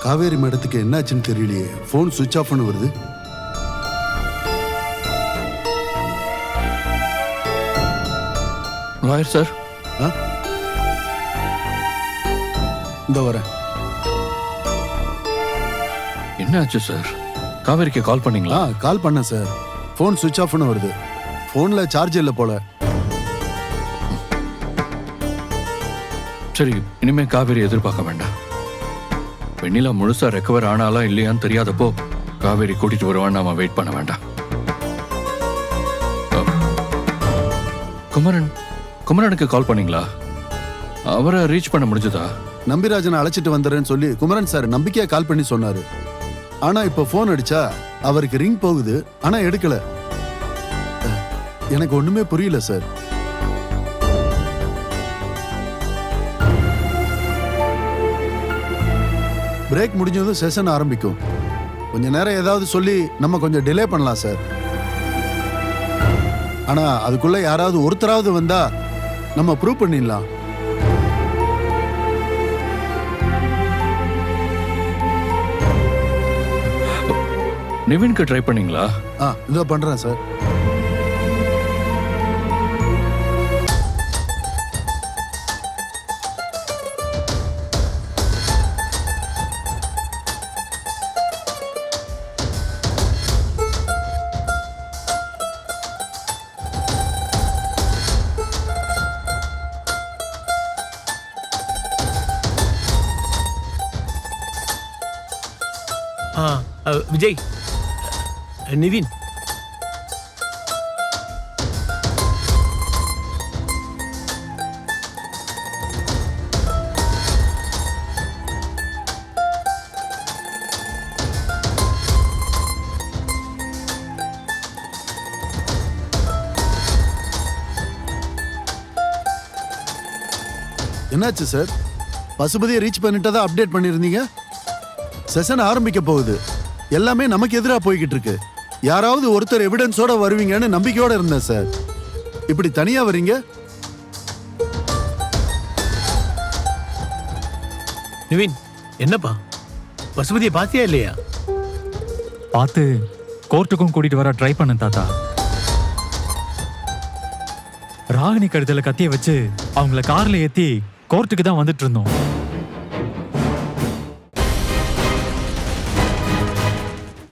காவேரி மேடத்துக்கு என்னாச்சுன்னு தெரியலையே, ஃபோன் சுவிட்ச் ஆஃப்னு வருது. லாயர் சார், இந்த வரேன். என்ன ஆச்சு சார்? காவேரிக்கு கால் பண்ணீங்களா? கால் பண்ணேன் சார். ஃபோன் சுவிட்ச் ஆஃப்னு வருது. ஃபோனில் சார்ஜ் இல்லை போல. சரி, இனிமே காவேரி எதிர்பார்க்க வேண்டாம். வெண்ணிலா முழுசா ரெக்கவர் ஆனாலா இல்லையான்னு தெரியாதப்போ காவேரி கூட்டிட்டு வருவான்னு நாம வெயிட் பண்ண வேண்டாம். குமரனுக்கு கால் பண்ணீங்களா? அவரை ரீச் பண்ண முடிஞ்சதா? நம்பிராஜனை அழைச்சிட்டு வந்துடுறேன்னு சொல்லி குமரன் சார் நம்பிக்கையா கால் பண்ணி சொன்னாரு. ஆனா இப்ப போன் அடிச்சா அவருக்கு ரிங் போகுது, ஆனா எடுக்கல. எனக்கு ஒண்ணுமே புரியல சார். பிரேக் முடிஞ்சதும் செஷன் ஆரம்பிக்கும். கொஞ்ச நேரம் ஏதாவது சொல்லி நம்ம கொஞ்சம் டிலே பண்ணலாம் சார். ஆனா அதுக்குள்ள யாராவது ஒருத்தராவது வந்தா நம்ம ப்ரூவ் பண்ணிடலாம். நிவின்க்கு ட்ரை பண்ணீங்களா? இதோ பண்றேன் சார். விஜய், நிவின், என்னாச்சு சார்? பசுபதியை ரீச் பண்ணிட்டதா அப்டேட் பண்ணிருந்தீங்க. செஷன் ஆரம்பிக்க போகுது. எல்லாமே நமக்கு எதிராக போய்கிட்டு இருக்கு. யாராவது ஒருத்தர் எவிடன்ஸோட வருவீங்கன்னு நம்பிக்கையோட இருந்தேன் சார். இப்படி தனியா வரீங்க. நிவின், என்னப்பா பசுபதியை பாத்தியா இல்லையா? பார்த்து கோர்ட்டுக்கும் கூட்டிட்டு வர ட்ரை பண்ண தாத்தா. ராகினி கழுத்துல கத்திய வச்சு அவங்கள கார்ல ஏத்தி கோர்ட்டுக்கு தான் வந்துட்டு இருந்தோம்.